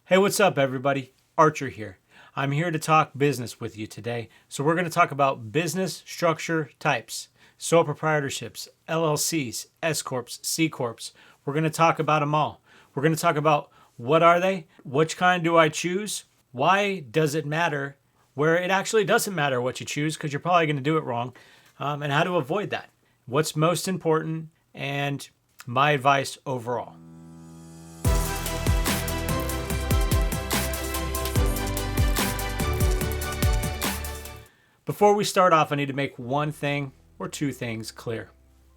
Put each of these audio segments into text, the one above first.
Hey, what's up, everybody? Archer here. I'm here to talk business with you today. So, we're going to talk about business structure types, sole proprietorships, LLCs, S-Corps, C-Corps. We're going to talk about them all. We're going to talk about what are they, which kind do I choose, why does it matter, where it actually doesn't matter what you choose because you're probably going to do it wrong, and how to avoid that. What's most important, and my advice overall. Before we start off, I need to make one thing or two things clear.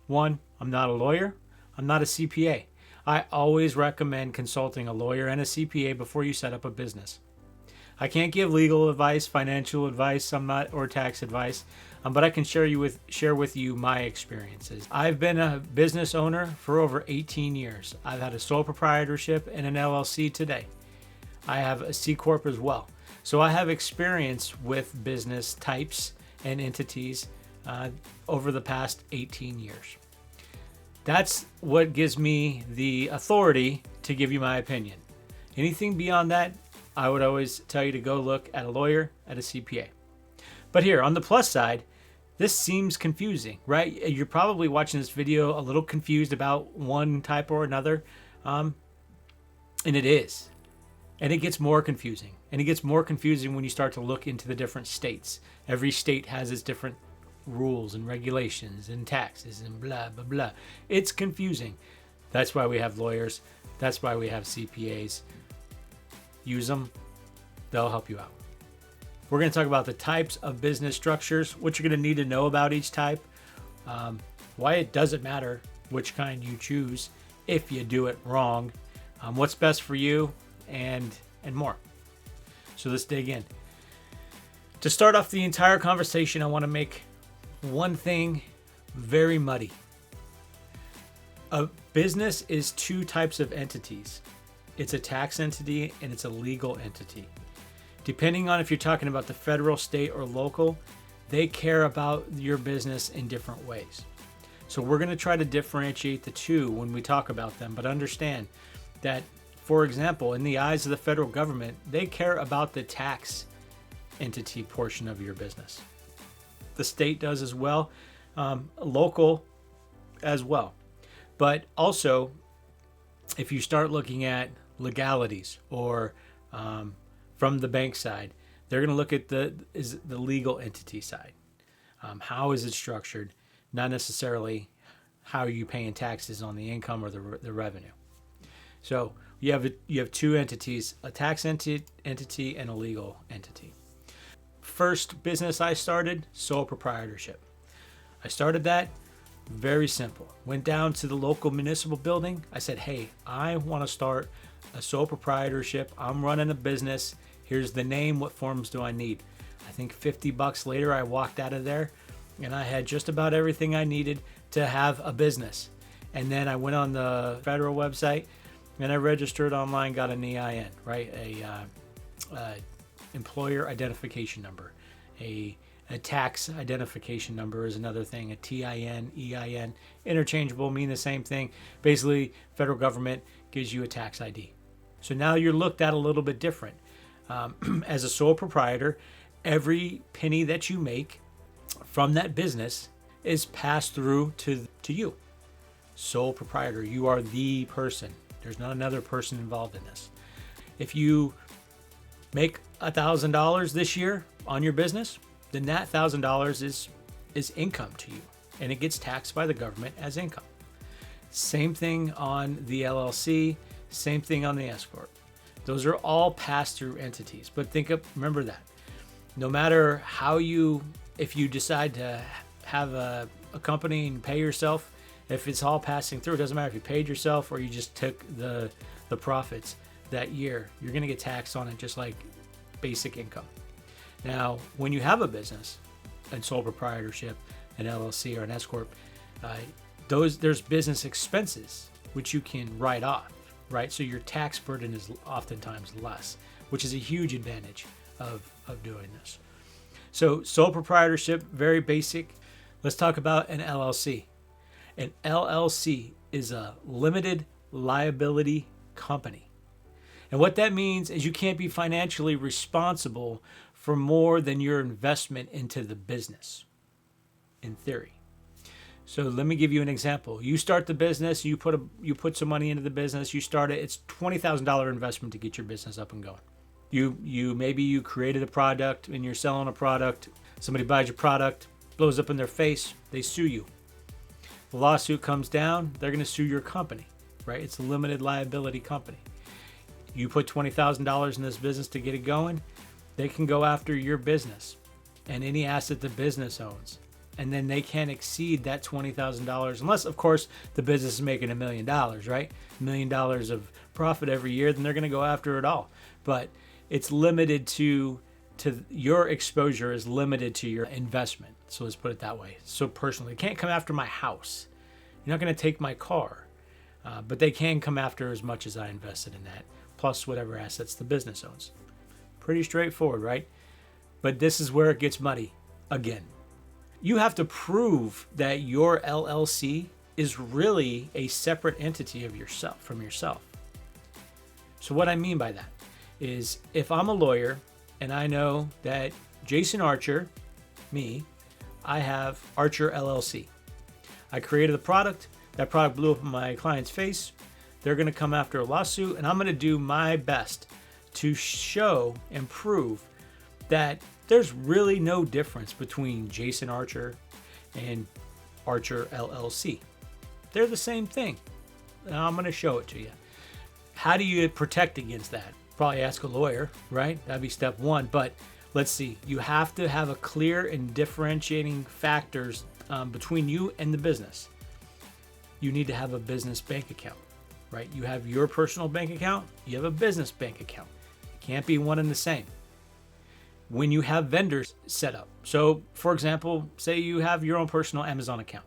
One, I'm not a lawyer. I'm not a CPA. I always recommend consulting a lawyer and a CPA before you set up a business. I can't give legal advice, financial advice, or tax advice, but I can share with you my experiences. I've been a business owner for over 18 years. I've had a sole proprietorship and an LLC today. I have a C-Corp as well. So I have experience with business types and entities over the past 18 years. That's what gives me the authority to give you my opinion. Anything beyond that, I would always tell you to go look at a lawyer, at a CPA. But here, on the plus side, this seems confusing, right? You're probably watching this video a little confused about one type or another, and it is. And it gets more confusing. And it gets more confusing when you start to look into the different states. Every state has its different rules and regulations and taxes and blah, blah, blah. It's confusing. That's why we have lawyers. That's why we have CPAs. Use them. They'll help you out. We're going to talk about the types of business structures, what you're going to need to know about each type, why it doesn't matter which kind you choose if you do it wrong, what's best for you, and more. So let's dig in. To start off the entire conversation, I want to make one thing very muddy. A business is two types of entities. It's a tax entity and it's a legal entity. Depending on if you're talking about the federal, state, or local, they care about your business in different ways. So we're going to try to differentiate the two when we talk about them, but understand that, for example, in the eyes of the federal government, they care about the tax entity portion of your business. The state does as well, local as well. But also, if you start looking at legalities or from the bank side, they're going to look at the legal entity side. How is it structured? Not necessarily how are you paying taxes on the income or the revenue. So you have two entities, a tax entity and a legal entity. First business I started, sole proprietorship. I started that very simple. Went down to the local municipal building. I said, hey, I want to start a sole proprietorship. I'm running a business. Here's the name. What forms do I need? I think $50 later, I walked out of there and I had just about everything I needed to have a business. And then I went on the federal website and I registered online, got an EIN, right? A employer identification number. A tax identification number is another thing. A TIN, EIN, interchangeable, mean the same thing. Basically, federal government gives you a tax ID. So now you're looked at a little bit different. As a sole proprietor, every penny that you make from that business is passed through to you. Sole proprietor, you are the person. There's not another person involved in this. If you make $1,000 this year on your business, then that $1,000 is income to you, and it gets taxed by the government as income. Same thing on the LLC, same thing on the S-Corp. Those are all pass-through entities, but remember that. No matter if you decide to have a company and pay yourself, if it's all passing through, it doesn't matter if you paid yourself or you just took the profits that year, you're going to get taxed on it just like basic income. Now, when you have a business, a sole proprietorship, an LLC or an S-Corp, there's business expenses which you can write off, right? So your tax burden is oftentimes less, which is a huge advantage of doing this. So sole proprietorship, very basic. Let's talk about an LLC. An LLC is a limited liability company. And what that means is you can't be financially responsible for more than your investment into the business, in theory. So let me give you an example. You start the business, you put some money into the business, you start it, it's $20,000 investment to get your business up and going. Maybe you created a product and you're selling a product, somebody buys your product, blows up in their face, they sue you. The lawsuit comes down, they're going to sue your company, right? It's a limited liability company. You put $20,000 in this business to get it going, they can go after your business and any asset the business owns. And then they can't exceed that $20,000 unless, of course, the business is making $1 million, right? $1 million of profit every year, then they're going to go after it all. But it's limited to your exposure is limited to your investment. So let's put it that way. So personally, they can't come after my house. You're not going to take my car, but they can come after as much as I invested in that, plus whatever assets the business owns. Pretty straightforward, right? But this is where it gets muddy again. You have to prove that your LLC is really a separate entity of yourself from yourself. So what I mean by that is if I'm a lawyer and I know that Jason Archer, me, I have Archer LLC. I created a product, that product blew up in my client's face. They're going to come after a lawsuit and I'm going to do my best to show and prove that there's really no difference between Jason Archer and Archer LLC. They're the same thing. And I'm going to show it to you. How do you protect against that? Probably ask a lawyer, right? That'd be step one. But let's see. You have to have a clear and differentiating factors between you and the business. You need to have a business bank account, right? You have your personal bank account. You have a business bank account. It can't be one and the same. When you have vendors set up. So for example, say you have your own personal Amazon account.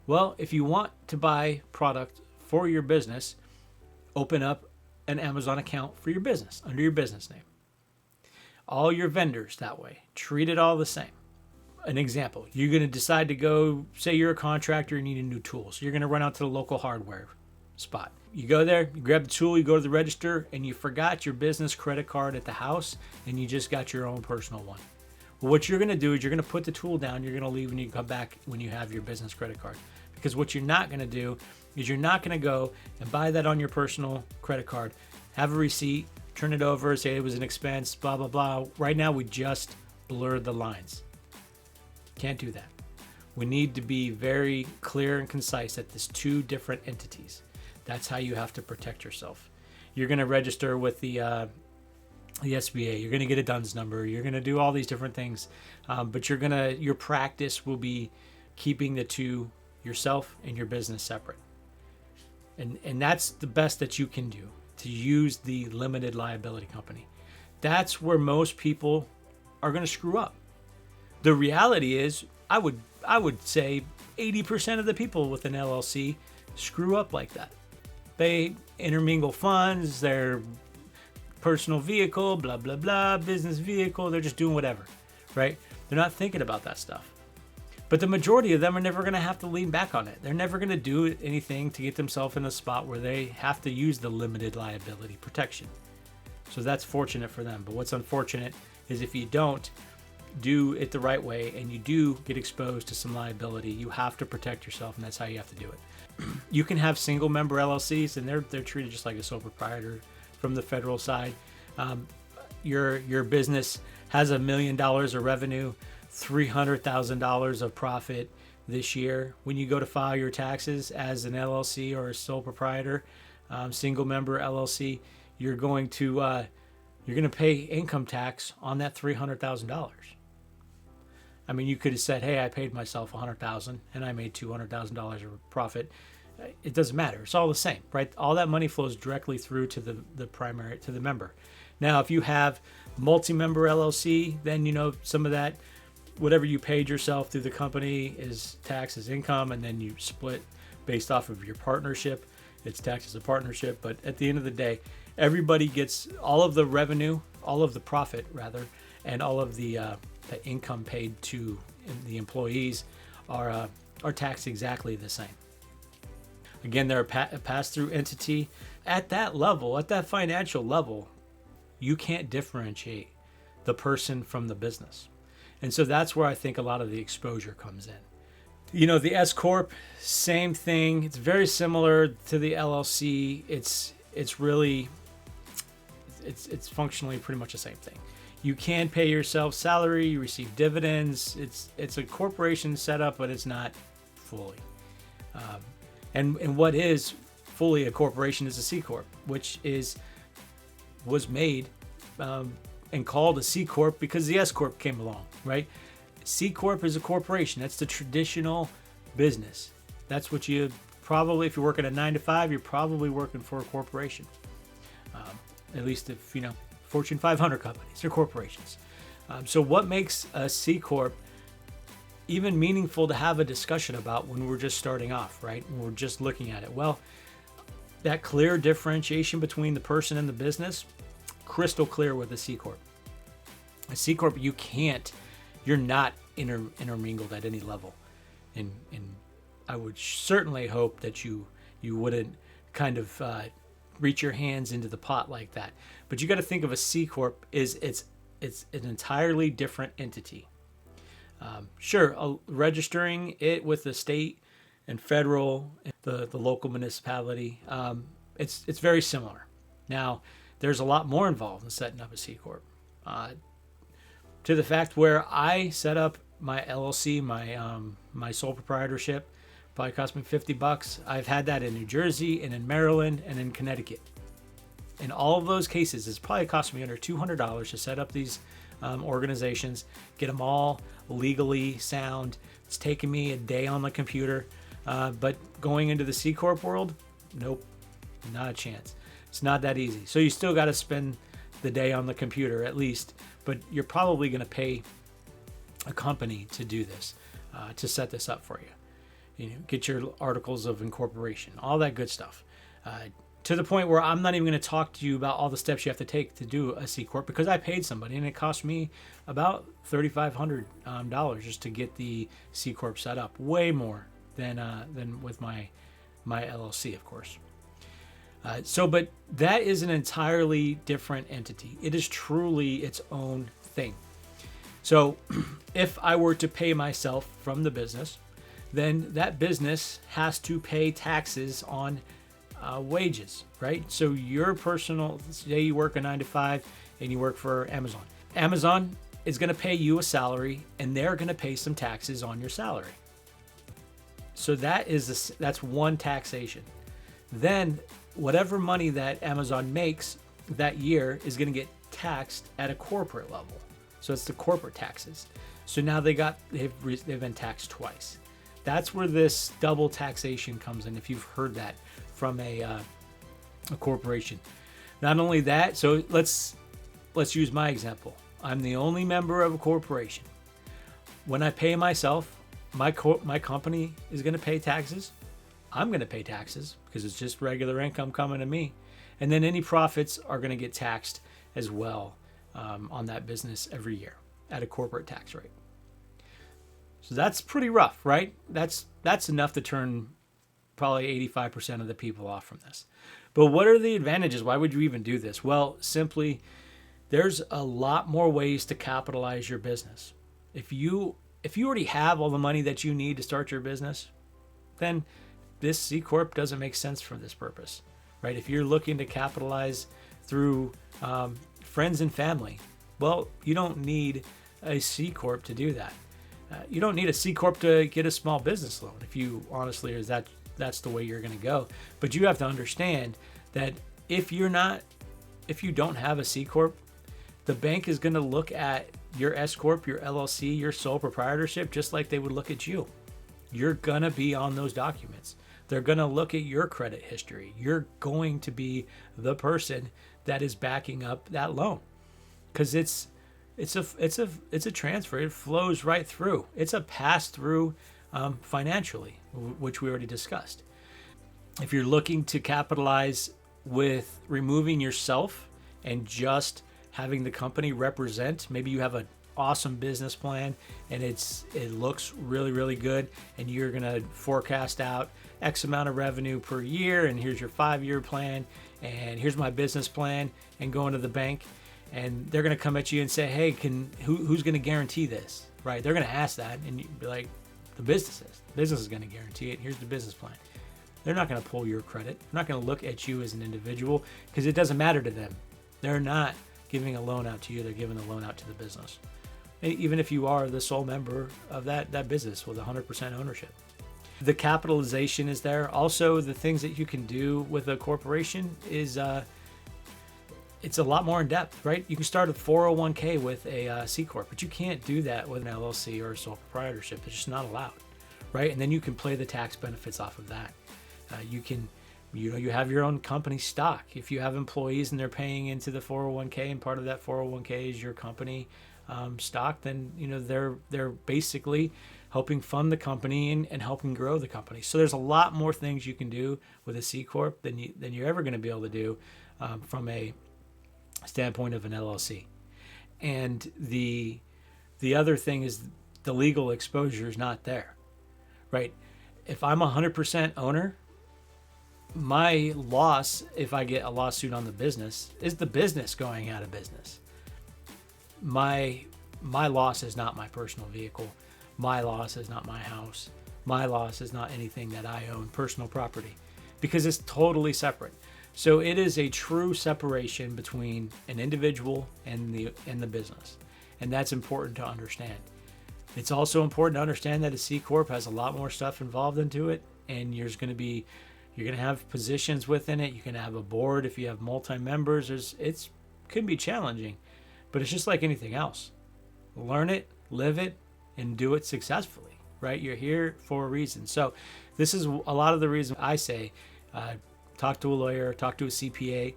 Well, if you want to buy product for your business, open up an Amazon account for your business under your business name. All your vendors that way, treat it all the same. An example, you're going to decide to go, say you're a contractor and need a new tool. So you're going to run out to the local hardware spot. You go there, you grab the tool, you go to the register, and you forgot your business credit card at the house, and you just got your own personal one. Well, what you're going to do is you're going to put the tool down, you're going to leave, and you come back when you have your business credit card. Because what you're not going to do is you're not going to go and buy that on your personal credit card, have a receipt, turn it over, say it was an expense, blah, blah, blah. Right now, we just blurred the lines. Can't do that. We need to be very clear and concise that there's two different entities. That's how you have to protect yourself. You're going to register with the SBA. You're going to get a DUNS number. You're going to do all these different things. But your practice will be keeping the two, yourself and your business, separate. And that's the best that you can do, to use the limited liability company. That's where most people are going to screw up. The reality is, I would say 80% of the people with an LLC screw up like that. They intermingle funds, their personal vehicle, blah, blah, blah, business vehicle. They're just doing whatever, right? They're not thinking about that stuff. But the majority of them are never going to have to lean back on it. They're never going to do anything to get themselves in a spot where they have to use the limited liability protection. So that's fortunate for them. But what's unfortunate is if you don't do it the right way and you do get exposed to some liability, you have to protect yourself, and that's how you have to do it. You can have single member LLCs, and they're treated just like a sole proprietor from the federal side. Your business has $1 million of revenue, $300,000 of profit this year. When you go to file your taxes as an LLC or a sole proprietor, single member LLC, you're going to pay income tax on that $300,000. I mean, you could have said, hey, I paid myself $100,000 and I made $200,000 of profit. It doesn't matter. It's all the same, right? All that money flows directly through to the primary, to the member. Now, if you have multi-member LLC, then, some of that, whatever you paid yourself through the company is taxed as income, and then you split based off of your partnership. It's taxed as a partnership. But at the end of the day, everybody gets all of the revenue, all of the profit rather, and all of the income paid to the employees are taxed exactly the same. Again, they're a pass-through entity, At that level, at that financial level, you can't differentiate the person from the business. And so that's where I think a lot of the exposure comes in. The S-Corp, same thing. It's very similar to the LLC. It's functionally pretty much the same thing. You can pay yourself salary, you receive dividends. It's a corporation setup, but it's not fully. And what is fully a corporation is a C-Corp, which was made and called a C-Corp because the S-Corp came along, right? C-Corp is a corporation. That's the traditional business. That's what you probably, if you're working a 9 to 5, you're probably working for a corporation. At least if, Fortune 500 companies, they're corporations. So what makes a C-Corp even meaningful to have a discussion about when we're just starting off, right? When we're just looking at it. Well, that clear differentiation between the person and the business, crystal clear with a C-Corp. A C-Corp, you're not intermingled at any level. And I would certainly hope that you wouldn't kind of reach your hands into the pot like that. But you got to think of a C-Corp it's an entirely different entity. Registering it with the state and federal, the local municipality, it's very similar. Now, there's a lot more involved in setting up a C-Corp. To the fact where I set up my LLC, my sole proprietorship, probably cost me $50. I've had that in New Jersey and in Maryland and in Connecticut. In all of those cases, it's probably cost me under $200 to set up these organizations, get them all legally sound. It's taken me a day on the computer. But going into the C-Corp world, nope, not a chance. It's not that easy. So you still got to spend the day on the computer at least, but you're probably going to pay a company to do this, to set this up for you. Get your articles of incorporation, all that good stuff. To the point where I'm not even going to talk to you about all the steps you have to take to do a C-Corp because I paid somebody and it cost me about $3,500 just to get the C-Corp set up. Way more than with my LLC, of course. But that is an entirely different entity. It is truly its own thing. So if I were to pay myself from the business, then that business has to pay taxes on wages, right? So your personal, say you work a 9 to 5 and you work for Amazon. Amazon is going to pay you a salary and they're going to pay some taxes on your salary. So that's one taxation. Then whatever money that Amazon makes that year is going to get taxed at a corporate level. So it's the corporate taxes. So now they've been taxed twice. That's where this double taxation comes in, if you've heard that from a corporation. Not only that, so let's use my example. I'm the only member of a corporation. When I pay myself, my company is going to pay taxes. I'm going to pay taxes because it's just regular income coming to me. And then any profits are going to get taxed as well on that business every year at a corporate tax rate. So that's pretty rough, right? That's enough to turn probably 85% of the people off from this. But what are the advantages? Why would you even do this? Well, simply, there's a lot more ways to capitalize your business. If you already have all the money that you need to start your business, then this C-Corp doesn't make sense for this purpose, right? If you're looking to capitalize through friends and family, well, you don't need a C-Corp to do that. You don't need a C-Corp to get a small business loan if you honestly that's the way you're going to go. But you have to understand that if you don't have a C-Corp, the bank is going to look at your S-Corp, your LLC, your sole proprietorship, just like they would look at you. You're going to be on those documents. They're going to look at your credit history. You're going to be the person that is backing up that loan because it's a transfer. It flows right through. It's a pass through financially, which we already discussed. If you're looking to capitalize with removing yourself and just having the company represent, maybe you have an awesome business plan and it looks really, really good and you're going to forecast out X amount of revenue per year, and here's your 5-year plan, and here's my business plan, and go into the bank, and they're going to come at you and say, hey, who's going to guarantee this, right? They're going to ask that, and you'd be like, the business is. The business is going to guarantee it. Here's the business plan. They're not going to pull your credit. They're not going to look at you as an individual because it doesn't matter to them. They're not giving a loan out to you. They're giving a loan out to the business. Even if you are the sole member of that business with 100% ownership. The capitalization is there. Also, the things that you can do with a corporation is it's a lot more in depth, right? You can start a 401k with a C-Corp, but you can't do that with an LLC or a sole proprietorship. It's just not allowed, right? And then you can play the tax benefits off of that. You have your own company stock. If you have employees and they're paying into the 401k and part of that 401k is your company stock, then they're basically helping fund the company and helping grow the company. So there's a lot more things you can do with a C-Corp than you're ever going to be able to do from a standpoint of an LLC. And the other thing is the legal exposure is not there, right? If I'm 100% owner, my loss, if I get a lawsuit on the business, is the business going out of business. My loss is not my personal vehicle. My loss is not my house. My loss is not anything that I own, personal property, because it's totally separate. So it is a true separation between an individual and the business, and that's important to understand. It's also important to understand that a C-Corp has a lot more stuff involved into it, and you're going to have positions within it. You can have a board if you have multi-members. It can be challenging, but it's just like anything else. Learn it, live it, and do it successfully, right? You're here for a reason. So this is a lot of the reason I say talk to a lawyer, talk to a CPA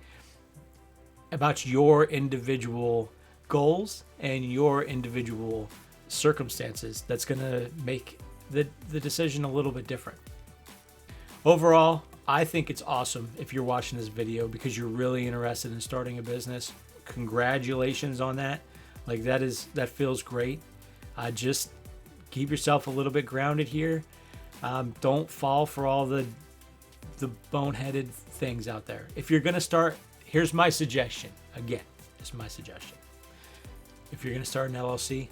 about your individual goals and your individual circumstances. That's going to make the decision a little bit different. Overall, I think it's awesome if you're watching this video because you're really interested in starting a business. Congratulations on that. Like that feels great. Just keep yourself a little bit grounded here. Don't fall for all the boneheaded things out there. If you're going to start, here's my suggestion. Again, this is my suggestion. If you're going to start an LLC,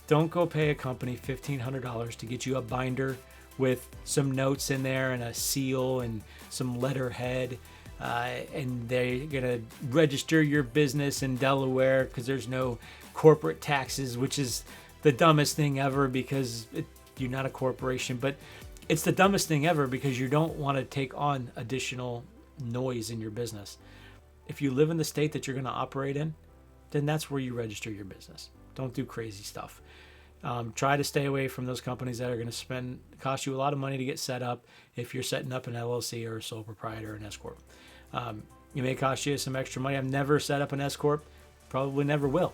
don't go pay a company $1,500 to get you a binder with some notes in there and a seal and some letterhead, and they're gonna register your business in Delaware because there's no corporate taxes, which is the dumbest thing ever because you're not a corporation. But it's the dumbest thing ever because you don't want to take on additional noise in your business. If you live in the state that you're going to operate in, then that's where you register your business. Don't do crazy stuff. Try to stay away from those companies that are going to cost you a lot of money to get set up if you're setting up an LLC or a sole proprietor or an S-Corp. It may cost you some extra money. I've never set up an S-Corp, probably never will.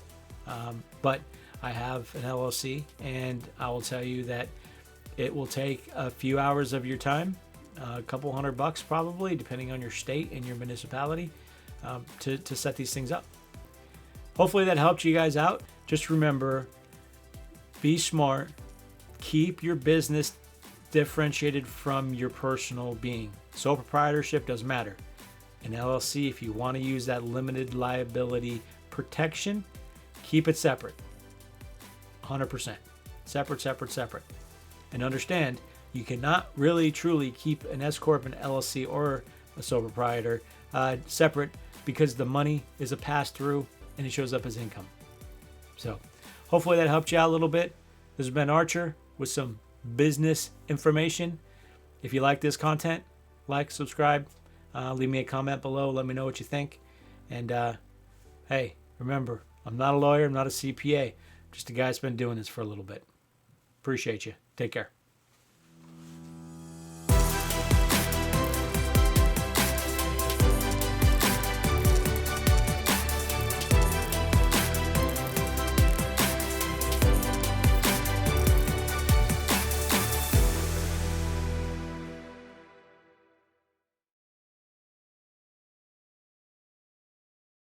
But I have an LLC, and I will tell you that it will take a few hours of your time, a couple $100 probably, depending on your state and your municipality, to set these things up. Hopefully that helped you guys out. Just remember, be smart. Keep your business differentiated from your personal being. Sole proprietorship doesn't matter. An LLC, if you want to use that limited liability protection, keep it separate. 100%. Separate. And understand, you cannot really truly keep an S-Corp, an LLC, or a sole proprietor separate because the money is a pass-through and it shows up as income. So hopefully that helped you out a little bit. This has been Archer with some business information. If you like this content, like, subscribe, leave me a comment below. Let me know what you think. And hey, remember, I'm not a lawyer. I'm not a CPA. Just a guy that's been doing this for a little bit. Appreciate you. Take care.